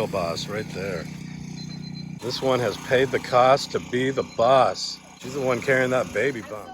real boss right there. This one has paid the cost to be the boss. She's the one carrying that baby bump.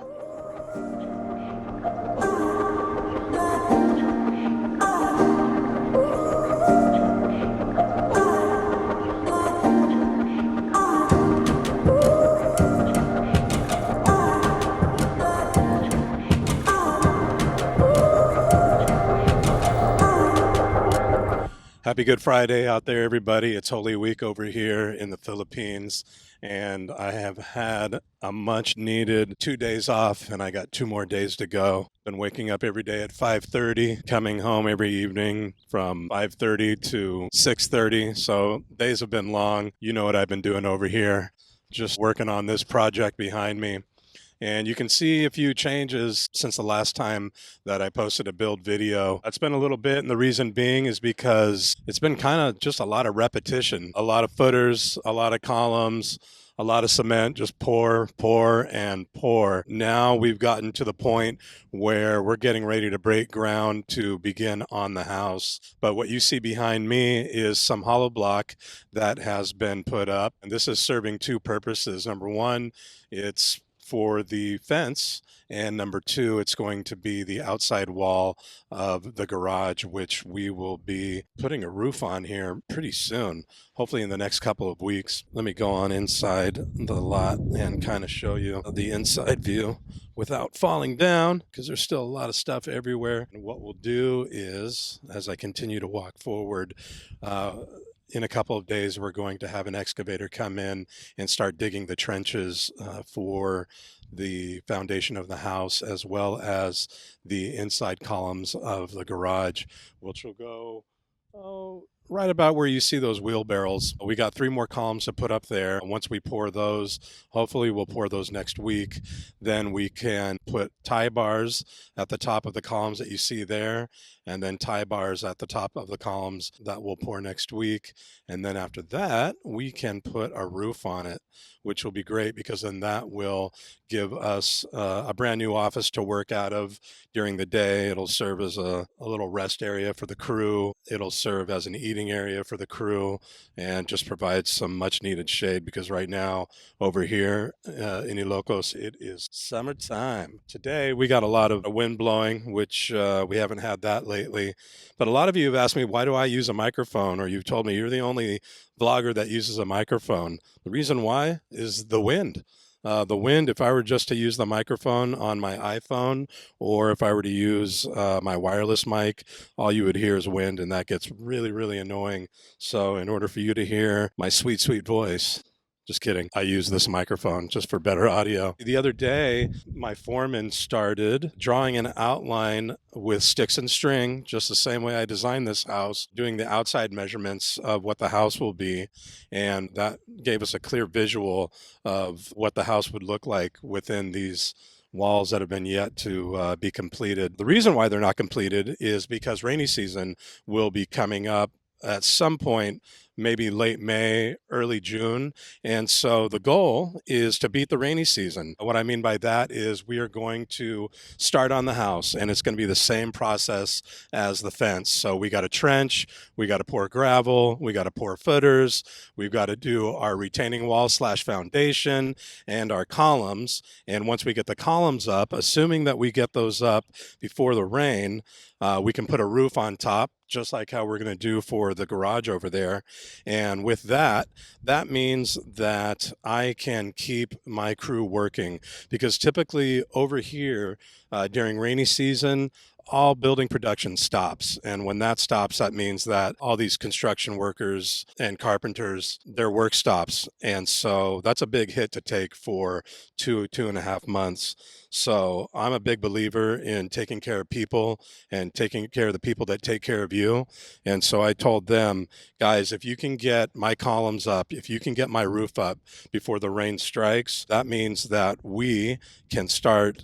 Happy Good Friday out there, everybody. It's Holy Week over here in the Philippines, and I have had a much needed 2 days off, and I got 2 more days to go. Been waking up every day at 5:30, coming home every evening from 5:30 to 6:30. So days have been long. You know what I've been doing over here, just working on this project behind me. And you can see a few changes since the last time that I posted a build video. It's been a little bit, and the reason being is because it's been kind of just a lot of repetition, a lot of footers, a lot of columns, a lot of cement, just pour, pour, and pour. Now we've gotten to the point where we're getting ready to break ground to begin on the house. But what you see behind me is some hollow block that has been put up. And this is serving two purposes. Number one, it's for the fence, and number two, it's going to be the outside wall of the garage, which we will be putting a roof on here pretty soon, hopefully in the next couple of weeks. Let me go on inside the lot and kind of show you the inside view without falling down, because there's still a lot of stuff everywhere. And what we'll do is, as I continue to walk forward, in a couple of days, we're going to have an excavator come in and start digging the trenches for the foundation of the house, as well as the inside columns of the garage, which will go right about where you see those wheelbarrows. We got 3 more columns to put up there. Once we pour those, hopefully we'll pour those next week, then we can put tie bars at the top of the columns that you see there, and then tie bars at the top of the columns that we'll pour next week. And then after that, we can put a roof on it, which will be great, because then that will give us a brand new office to work out of during the day. It'll serve as a little rest area for the crew. It'll serve as an eating area for the crew, and just provide some much needed shade, because right now over here in Ilocos, it is summertime. Today we got a lot of wind blowing, which we haven't had that lately. But a lot of you have asked me, why do I use a microphone? Or you've told me you're the only vlogger that uses a microphone. The reason why is the wind. The wind, if I were just to use the microphone on my iPhone, or if I were to use my wireless mic, all you would hear is wind, and that gets really, really annoying. So in order for you to hear my sweet, sweet voice, just kidding, I use this microphone just for better audio. The other day, my foreman started drawing an outline with sticks and string, just the same way I designed this house, doing the outside measurements of what the house will be. And that gave us a clear visual of what the house would look like within these walls that have been yet to be completed. The reason why they're not completed is because rainy season will be coming up at some point, maybe late May, early June. And so the goal is to beat the rainy season. What I mean by that is we are going to start on the house, and it's going to be the same process as the fence. So we got to trench, we got to pour gravel, we got to pour footers, we've got to do our retaining wall / foundation and our columns. And once we get the columns up, assuming that we get those up before the rain, we can put a roof on top, just like how we're going to do for the garage over there. And with that, that means that I can keep my crew working, because typically over here during rainy season, all building production stops. And when that stops, that means that all these construction workers and carpenters, their work stops. And so that's a big hit to take for 2.5 months. So I'm a big believer in taking care of people and taking care of the people that take care of you. And so I told them, guys, if you can get my columns up, if you can get my roof up before the rain strikes, that means that we can start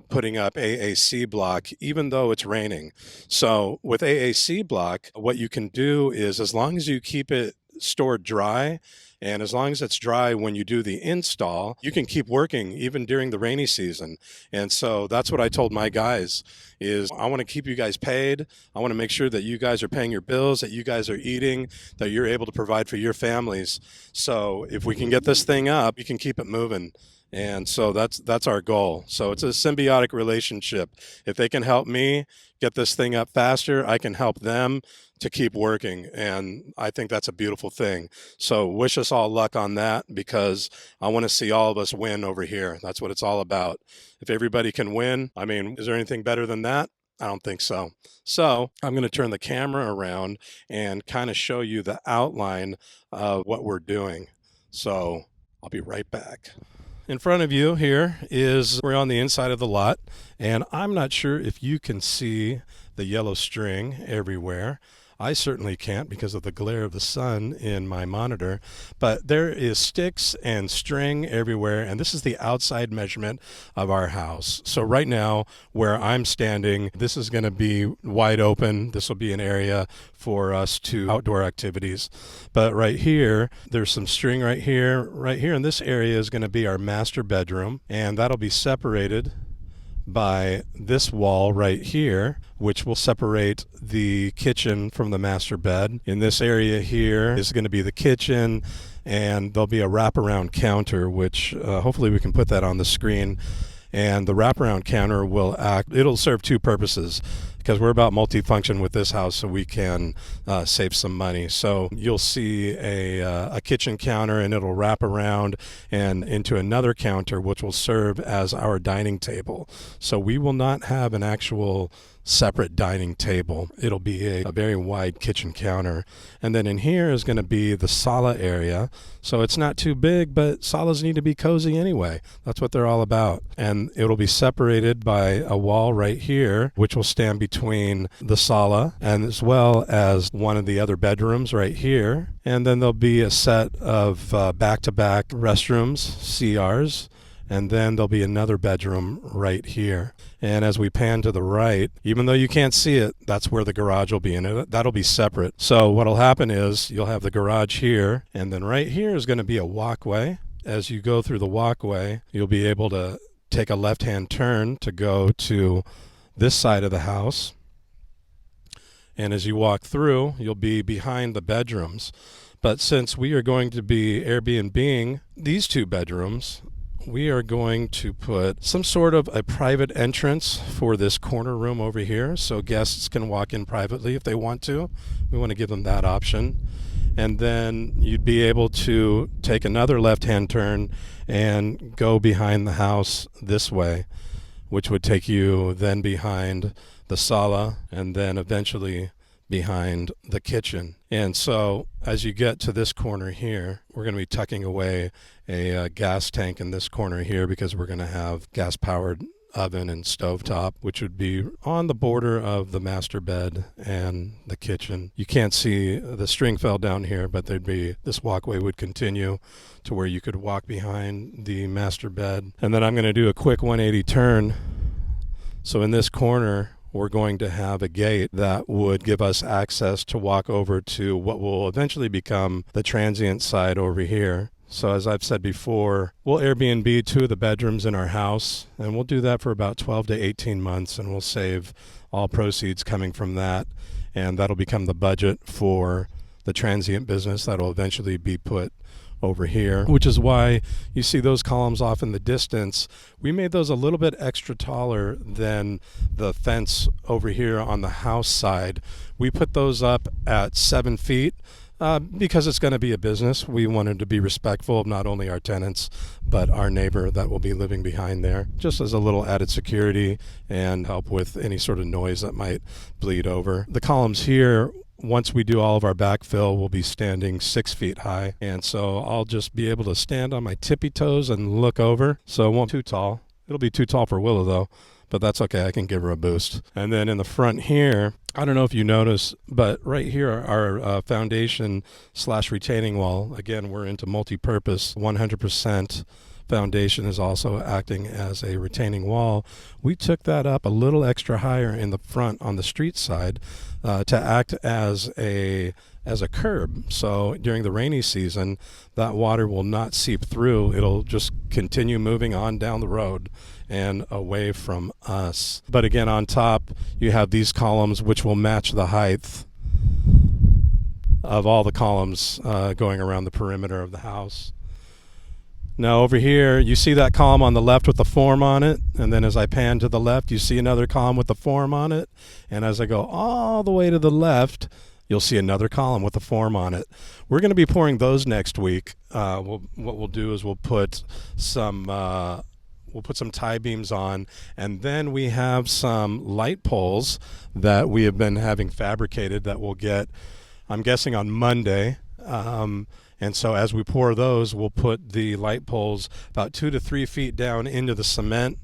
putting up AAC block, even though it's raining. So with AAC block, what you can do is, as long as you keep it stored dry And as long as it's dry when you do the install, you can keep working even during the rainy season. And so that's what I told my guys is I want to keep you guys paid. I want to make sure that you guys are paying your bills, that you guys are eating, that you're able to provide for your families. So if we can get this thing up, we can keep it moving. And so that's our goal. So it's a symbiotic relationship. If they can help me get this thing up faster, I can help them to keep working. And I think that's a beautiful thing. So wish us all luck on that, because I want to see all of us win over here. That's what it's all about. If everybody can win, I mean, is there anything better than that? I don't think so. So I'm going to turn the camera around and kind of show you the outline of what we're doing. So I'll be right back. In front of you here is, we're on the inside of the lot, and I'm not sure if you can see the yellow string everywhere. I certainly can't because of the glare of the sun in my monitor, but there is sticks and string everywhere, and this is the outside measurement of our house. So right now, where I'm standing, this is going to be wide open. This will be an area for us to outdoor activities. But right here, there's some string right here. Right here in this area is going to be our master bedroom, and that'll be separated by this wall right here, which will separate the kitchen from the master bed. In this area here is going to be the kitchen, and there'll be a wraparound counter, which hopefully we can put that on the screen. And the wraparound counter will it'll serve two purposes, because we're about multifunction with this house, so we can save some money. So you'll see a kitchen counter, and it'll wrap around and into another counter, which will serve as our dining table. So we will not have an actual separate dining table. It'll be a very wide kitchen counter. And then in here is going to be the sala area. So it's not too big, but salas need to be cozy anyway. That's what they're all about. And it'll be separated by a wall right here, which will stand between the sala and as well as one of the other bedrooms right here. And then there'll be a set of back-to-back restrooms, CRs. And then there'll be another bedroom right here. And as we pan to the right, even though you can't see it, that's where the garage will be, and that'll be separate. So what'll happen is you'll have the garage here, and then right here is going to be a walkway. As you go through the walkway, you'll be able to take a left-hand turn to go to this side of the house. And as you walk through, you'll be behind the bedrooms. But since we are going to be Airbnb-ing these two bedrooms, we are going to put some sort of a private entrance for this corner room over here, so guests can walk in privately if they want to. We want to give them that option. And then you'd be able to take another left-hand turn and go behind the house this way, which would take you then behind the sala and then eventually behind the kitchen. And so as you get to this corner here, we're going to be tucking away a gas tank in this corner here, because we're going to have gas-powered oven and stovetop, which would be on the border of the master bed and the kitchen. You can't see, the string fell down here, but this walkway would continue to where you could walk behind the master bed. And then I'm going to do a quick 180 turn. So in this corner, we're going to have a gate that would give us access to walk over to what will eventually become the transient side over here. So as I've said before, we'll Airbnb two of the bedrooms in our house, and we'll do that for about 12 to 18 months, and we'll save all proceeds coming from that, and that'll become the budget for the transient business that'll eventually be put over here, which is why you see those columns off in the distance. We made those a little bit extra taller than the fence over here on the house side. We put those up at 7 feet because it's going to be a business. We wanted to be respectful of not only our tenants, but our neighbor that will be living behind there, just as a little added security and help with any sort of noise that might bleed over. The columns here, once we do all of our backfill, we'll be standing 6 feet high. And so I'll just be able to stand on my tippy toes and look over. So it won't be too tall. It'll be too tall for Willa though, but that's okay. I can give her a boost. And then in the front here, I don't know if you notice, but right here, our foundation / retaining wall, again, we're into multi-purpose, 100% foundation is also acting as a retaining wall. We took that up a little extra higher in the front on the street side to act as as a curb. So during the rainy season, that water will not seep through. It'll just continue moving on down the road and away from us. But again, on top, you have these columns which will match the height of all the columns going around the perimeter of the house. Now over here, you see that column on the left with the form on it, and then as I pan to the left, you see another column with the form on it, and as I go all the way to the left, you'll see another column with a form on it. We're going to be pouring those next week. What we'll do is we'll put some tie beams on, and then we have some light poles that we have been having fabricated that we'll get, I'm guessing, on Monday. And so as we pour those, we'll put the light poles about 2 to 3 feet down into the cement,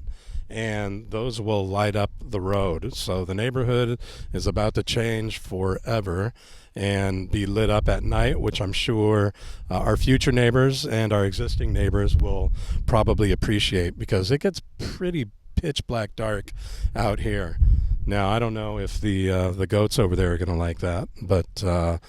and those will light up the road. So the neighborhood is about to change forever and be lit up at night, which I'm sure our future neighbors and our existing neighbors will probably appreciate, because it gets pretty pitch black dark out here. Now, I don't know if the goats over there are going to like that, but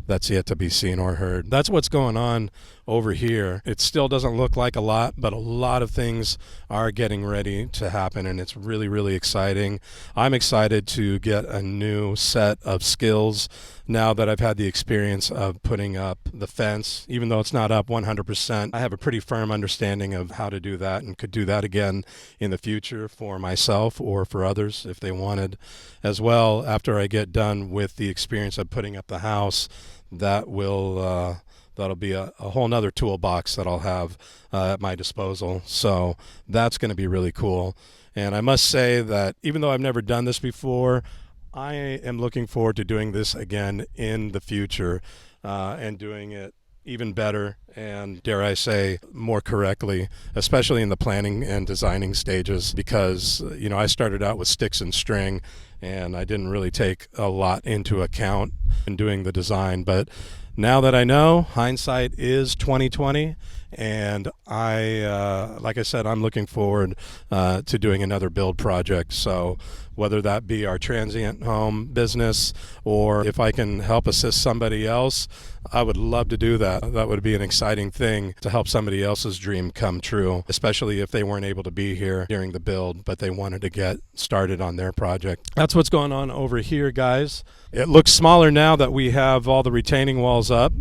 that's yet to be seen or heard. That's what's going on over here. It still doesn't look like a lot, but a lot of things are getting ready to happen, and it's really, really exciting. I'm excited to get a new set of skills now that I've had the experience of putting up the fence. Even though it's not up 100%, I have a pretty firm understanding of how to do that, and could do that again in the future for myself or for others if they wanted as well. After I get done with the experience of putting up the house, that'll be a whole nother toolbox that I'll have at my disposal. So that's going to be really cool. And I must say that even though I've never done this before, I am looking forward to doing this again in the future, and doing it even better and, dare I say, more correctly, especially in the planning and designing stages, because I started out with sticks and string, and I didn't really take a lot into account in doing the design. But now that I know, hindsight is 2020, and like I said, I'm looking forward to doing another build project. So whether that be our transient home business, or if I can help assist somebody else, I would love to do that. That would be an exciting thing to help somebody else's dream come true, especially if they weren't able to be here during the build, but they wanted to get started on their project. That's what's going on over here, guys. It looks smaller now that we have all the retaining walls up,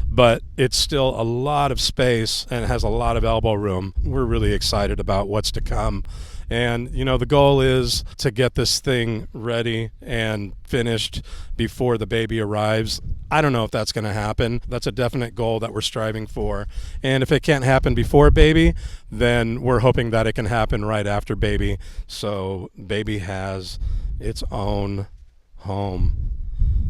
but it's still a lot of space and has a lot of elbow room. We're really excited about what's to come. And, the goal is to get this thing ready and finished before the baby arrives. I don't know if that's going to happen. That's a definite goal that we're striving for. And if it can't happen before baby, then we're hoping that it can happen right after baby, so baby has its own home.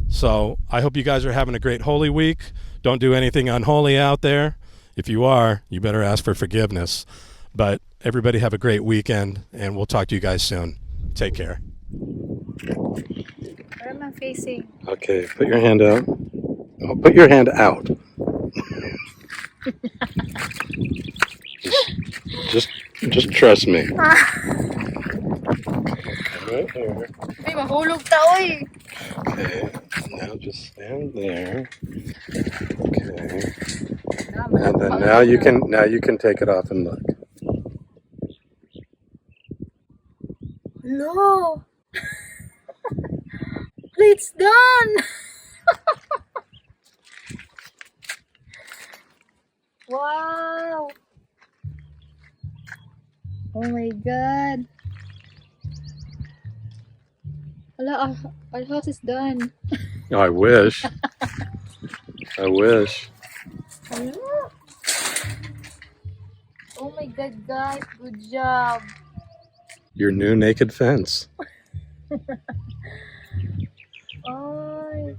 So I hope you guys are having a great Holy Week. Don't do anything unholy out there. If you are, you better ask for forgiveness. But everybody have a great weekend, and we'll talk to you guys soon. Take care. Where am I facing? Okay, put your hand out. Oh, put your hand out. just trust me. Right here. Ay, mahulog tao eh. Okay, now just stand there. Okay. And then now you can take it off and look. No. It's done. Wow. Oh my God. Hala, our house is done. I wish. I wish. Hala. Oh my God, guys. Good job. Your new naked fence. Oh,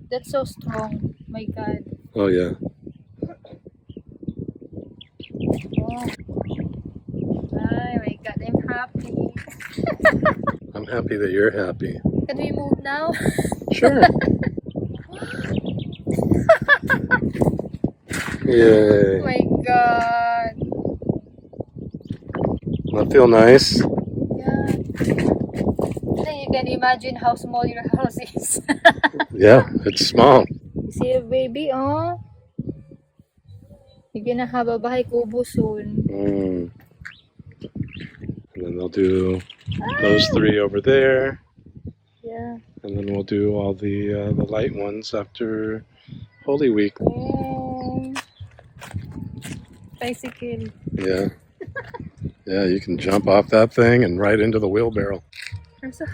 that's so strong. My God. Oh yeah. Oh. Ay, my God, I'm happy. I'm happy that you're happy. Can we move now? Sure. Yay. Oh my God. That feel nice? Yeah. Then you can imagine how small your house is. Yeah, it's small. You see a baby, oh? You're gonna have a bahay kubo soon. Mm. And then they'll do those three over there, Yeah. and then we'll do all the light ones after Holy Week. Bicycle. Yeah, yeah, you can jump off that thing and right into the wheelbarrow. I'm so